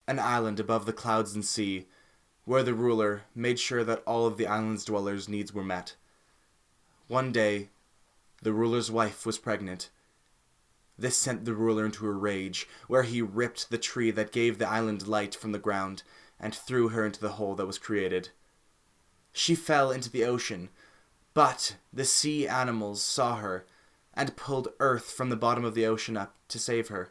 an island above the clouds and sea, where the ruler made sure that all of the island's dwellers' needs were met. One day, the ruler's wife was pregnant. This sent the ruler into a rage, where he ripped the tree that gave the island light from the ground and threw her into the hole that was created. She fell into the ocean, but the sea animals saw her and pulled earth from the bottom of the ocean up to save her.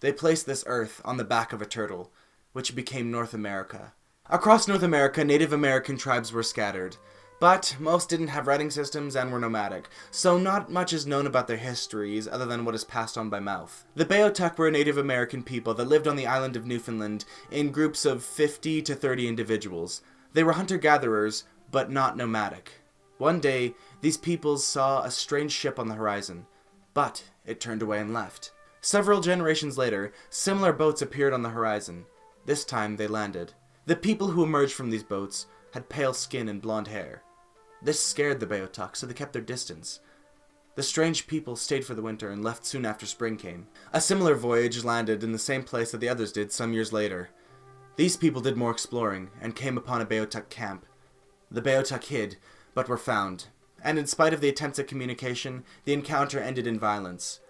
They placed this earth on the back of a turtle, which became North America. Across North America, Native American tribes were scattered, but most didn't have writing systems and were nomadic, so not much is known about their histories other than what is passed on by mouth. The Biotech were a Native American people that lived on the island of Newfoundland in groups of 50 to 30 individuals. They were hunter-gatherers, but not nomadic. One day, these peoples saw a strange ship on the horizon, but it turned away and left. Several generations later, similar boats appeared on the horizon. This time, they landed. The people who emerged from these boats had pale skin and blonde hair. This scared the Biotech, so they kept their distance. The strange people stayed for the winter and left soon after spring came. A similar voyage landed in the same place that the others did some years later. These people did more exploring and came upon a Biotech camp. The Biotech hid, but were found, and in spite of the attempts at communication, the encounter ended in violence.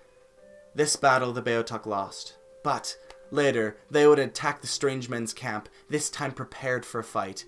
This battle the Biotech lost, but later they would attack the strange men's camp, this time prepared for a fight.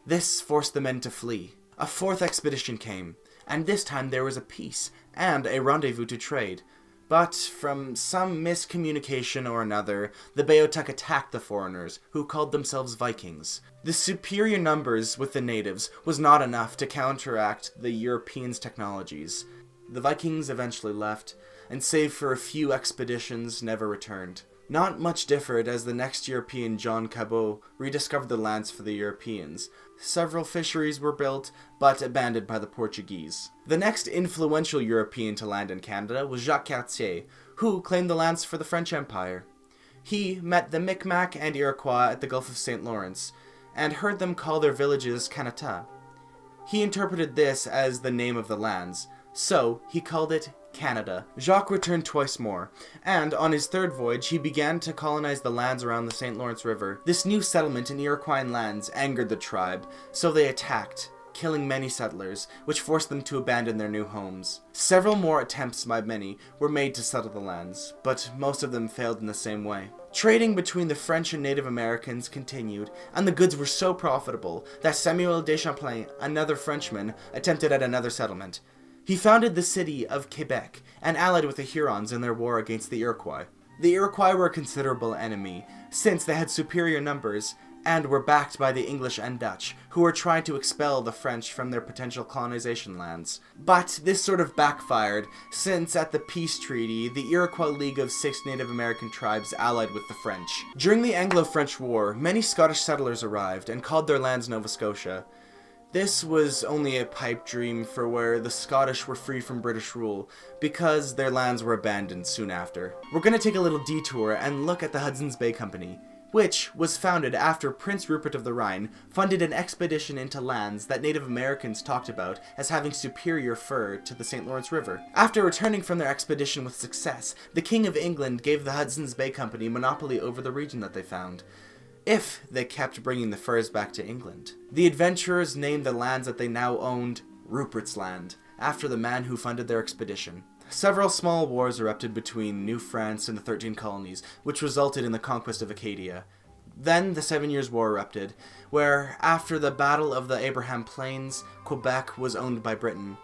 This forced the men to flee. A fourth expedition came, and this time there was a peace and a rendezvous to trade. But from some miscommunication or another, the Biotech attacked the foreigners, who called themselves Vikings. The superior numbers with the natives was not enough to counteract the Europeans' technologies. The Vikings eventually left, and save for a few expeditions, never returned. Not much differed as the next European, John Cabot, rediscovered the lands for the Europeans. Several fisheries were built, but abandoned by the Portuguese. The next influential European to land in Canada was Jacques Cartier, who claimed the lands for the French Empire. He met the Micmac and Iroquois at the Gulf of St. Lawrence, and heard them call their villages Canada. He interpreted this as the name of the lands, so he called it Canada. Jacques returned twice more, and on his third voyage he began to colonize the lands around the St. Lawrence River. This new settlement in Iroquois lands angered the tribe, so they attacked, killing many settlers, which forced them to abandon their new homes. Several more attempts by many were made to settle the lands, but most of them failed in the same way. Trading between the French and Native Americans continued, and the goods were so profitable that Samuel de Champlain, another Frenchman, attempted at another settlement. He founded the city of Quebec and allied with the Hurons in their war against the Iroquois. The Iroquois were a considerable enemy, since they had superior numbers and were backed by the English and Dutch, who were trying to expel the French from their potential colonization lands. But this sort of backfired, since at the peace treaty, the Iroquois League of 6 Native American tribes allied with the French. During the Anglo-French War, many Scottish settlers arrived and called their lands Nova Scotia. This was only a pipe dream for where the Scottish were free from British rule, because their lands were abandoned soon after. We're going to take a little detour and look at the Hudson's Bay Company, which was founded after Prince Rupert of the Rhine funded an expedition into lands that Native Americans talked about as having superior fur to the St. Lawrence River. After returning from their expedition with success, the King of England gave the Hudson's Bay Company monopoly over the region that they found, if they kept bringing the furs back to England. The adventurers named the lands that they now owned Rupert's Land, after the man who funded their expedition. Several small wars erupted between New France and the 13 colonies, which resulted in the conquest of Acadia. Then the 7 Years' War erupted, where, after the Battle of the Abraham Plains, Quebec was owned by Britain.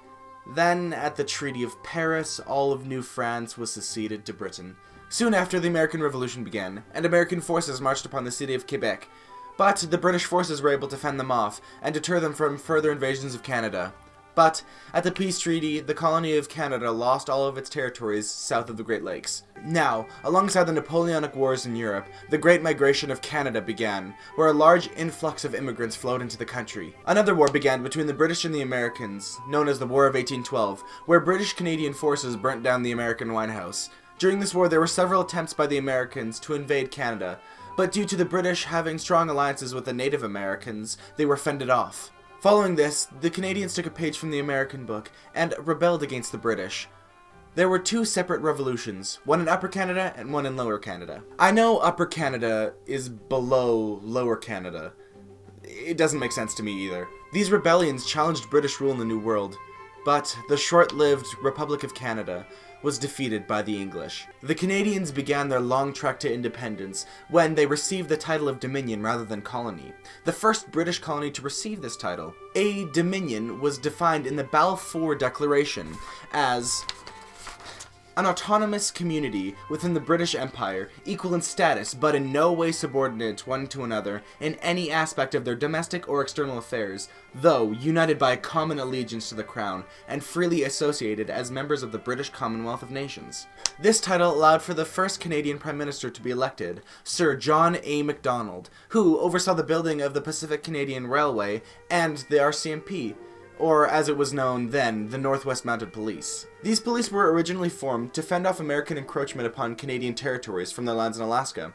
Then, at the Treaty of Paris, all of New France was seceded to Britain. Soon after, the American Revolution began, and American forces marched upon the city of Quebec. But the British forces were able to fend them off and deter them from further invasions of Canada. But at the peace treaty, the colony of Canada lost all of its territories south of the Great Lakes. Now, alongside the Napoleonic Wars in Europe, the Great Migration of Canada began, where a large influx of immigrants flowed into the country. Another war began between the British and the Americans, known as the War of 1812, where British-Canadian forces burnt down the American White House. During this war, there were several attempts by the Americans to invade Canada, but due to the British having strong alliances with the Native Americans, they were fended off. Following this, the Canadians took a page from the American book and rebelled against the British. There were two separate revolutions, one in Upper Canada and one in Lower Canada. I know Upper Canada is below Lower Canada. It doesn't make sense to me either. These rebellions challenged British rule in the New World, but the short-lived Republic of Canada was defeated by the English. The Canadians began their long trek to independence when they received the title of Dominion rather than colony, the first British colony to receive this title. A Dominion was defined in the Balfour Declaration as an autonomous community within the British Empire, equal in status, but in no way subordinate one to another in any aspect of their domestic or external affairs, though united by a common allegiance to the Crown, and freely associated as members of the British Commonwealth of Nations. This title allowed for the first Canadian Prime Minister to be elected, Sir John A. Macdonald, who oversaw the building of the Pacific Canadian Railway and the RCMP, or as it was known then, the Northwest Mounted Police. These police were originally formed to fend off American encroachment upon Canadian territories from their lands in Alaska.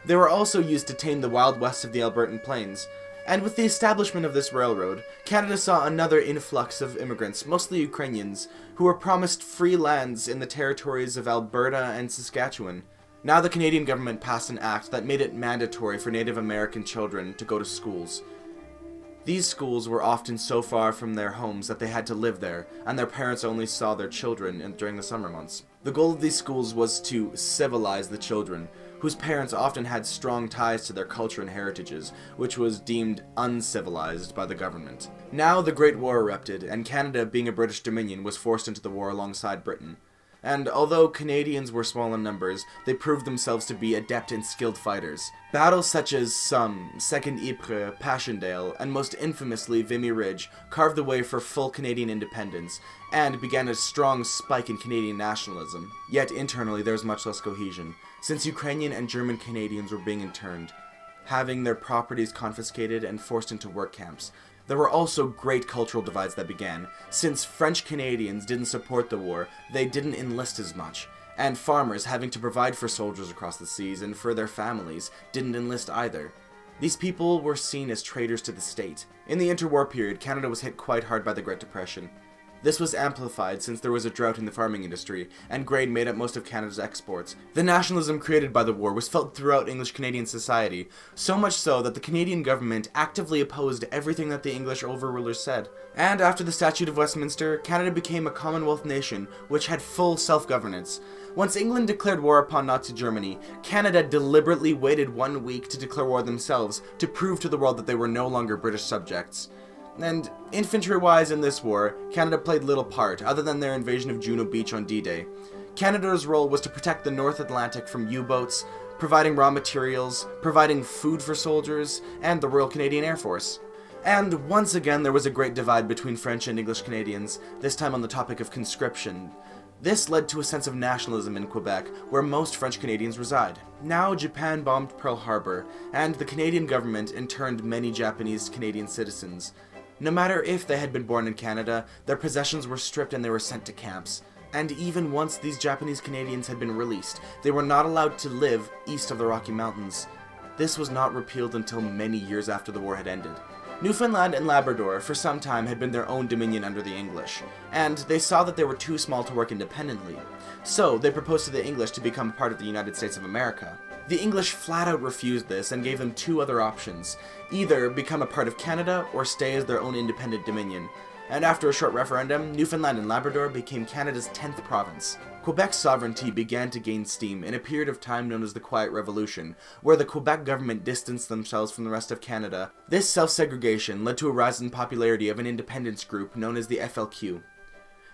They were also used to tame the Wild West of the Albertan Plains. And with the establishment of this railroad, Canada saw another influx of immigrants, mostly Ukrainians, who were promised free lands in the territories of Alberta and Saskatchewan. Now the Canadian government passed an act that made it mandatory for Native American children to go to schools. These schools were often so far from their homes that they had to live there, and their parents only saw their children during the summer months. The goal of these schools was to civilize the children, whose parents often had strong ties to their culture and heritages, which was deemed uncivilized by the government. Now the Great War erupted, and Canada, being a British Dominion, was forced into the war alongside Britain. And although Canadians were small in numbers, they proved themselves to be adept and skilled fighters. Battles such as Somme, Second Ypres, Passchendaele, and most infamously Vimy Ridge carved the way for full Canadian independence, and began a strong spike in Canadian nationalism. Yet internally there was much less cohesion, since Ukrainian and German Canadians were being interned, having their properties confiscated and forced into work camps. There were also great cultural divides that began. Since French Canadians didn't support the war, they didn't enlist as much, and farmers, having to provide for soldiers across the seas and for their families, didn't enlist either. These people were seen as traitors to the state. In the interwar period, Canada was hit quite hard by the Great Depression. This was amplified since there was a drought in the farming industry, and grain made up most of Canada's exports. The nationalism created by the war was felt throughout English-Canadian society, so much so that the Canadian government actively opposed everything that the English overrulers said. And after the Statute of Westminster, Canada became a Commonwealth nation, which had full self-governance. Once England declared war upon Nazi Germany, Canada deliberately waited 1 week to declare war themselves, to prove to the world that they were no longer British subjects. And infantry-wise in this war, Canada played little part, other than their invasion of Juno Beach on D-Day. Canada's role was to protect the North Atlantic from U-boats, providing raw materials, providing food for soldiers, and the Royal Canadian Air Force. And once again there was a great divide between French and English Canadians, this time on the topic of conscription. This led to a sense of nationalism in Quebec, where most French Canadians reside. Now Japan bombed Pearl Harbor, and the Canadian government interned many Japanese Canadian citizens. No matter if they had been born in Canada, their possessions were stripped and they were sent to camps. And even once these Japanese Canadians had been released, they were not allowed to live east of the Rocky Mountains. This was not repealed until many years after the war had ended. Newfoundland and Labrador for some time had been their own dominion under the English, and they saw that they were too small to work independently. So they proposed to the English to become part of the United States of America. The English flat out refused this and gave them two other options: either become a part of Canada or stay as their own independent dominion. And after a short referendum, Newfoundland and Labrador became Canada's 10th province. Quebec's sovereignty began to gain steam in a period of time known as the Quiet Revolution, where the Quebec government distanced themselves from the rest of Canada. This self-segregation led to a rise in popularity of an independence group known as the FLQ.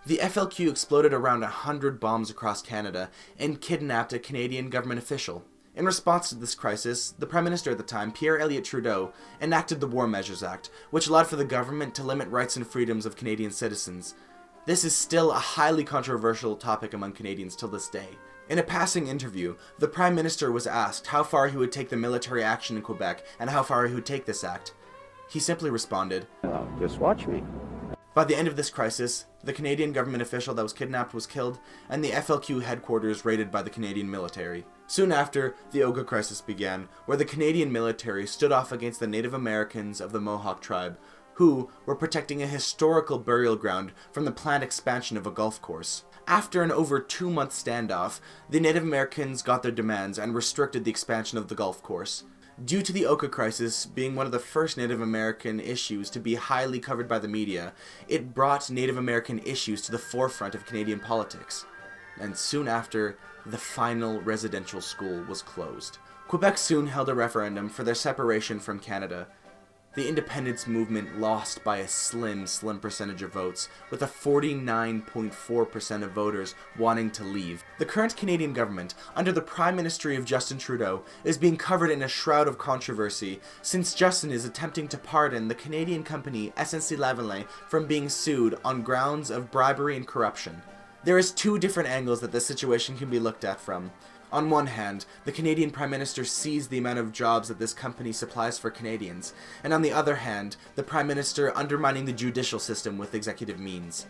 The FLQ exploded around 100 bombs across Canada and kidnapped a Canadian government official. In response to this crisis, the Prime Minister at the time, Pierre Elliott Trudeau, enacted the War Measures Act, which allowed for the government to limit rights and freedoms of Canadian citizens. This is still a highly controversial topic among Canadians till this day. In a passing interview, the Prime Minister was asked how far he would take the military action in Quebec and how far he would take this act. He simply responded, Just watch me. By the end of this crisis, the Canadian government official that was kidnapped was killed, and the FLQ headquarters raided by the Canadian military. Soon after, the Oga crisis began, where the Canadian military stood off against the Native Americans of the Mohawk tribe, who were protecting a historical burial ground from the planned expansion of a golf course. After an over 2-month standoff, the Native Americans got their demands and restricted the expansion of the golf course. Due to the Oka crisis being one of the first Native American issues to be highly covered by the media, it brought Native American issues to the forefront of Canadian politics. And soon after, the final residential school was closed. Quebec soon held a referendum for their separation from Canada. The independence movement lost by a slim percentage of votes, with a 49.4% of voters wanting to leave. The current Canadian government, under the Prime Ministry of Justin Trudeau, is being covered in a shroud of controversy, since Justin is attempting to pardon the Canadian company SNC-Lavalin from being sued on grounds of bribery and corruption. There is 2 different angles that this situation can be looked at from. On one hand, the Canadian Prime Minister sees the amount of jobs that this company supplies for Canadians, and on the other hand, the Prime Minister undermining the judicial system with executive means.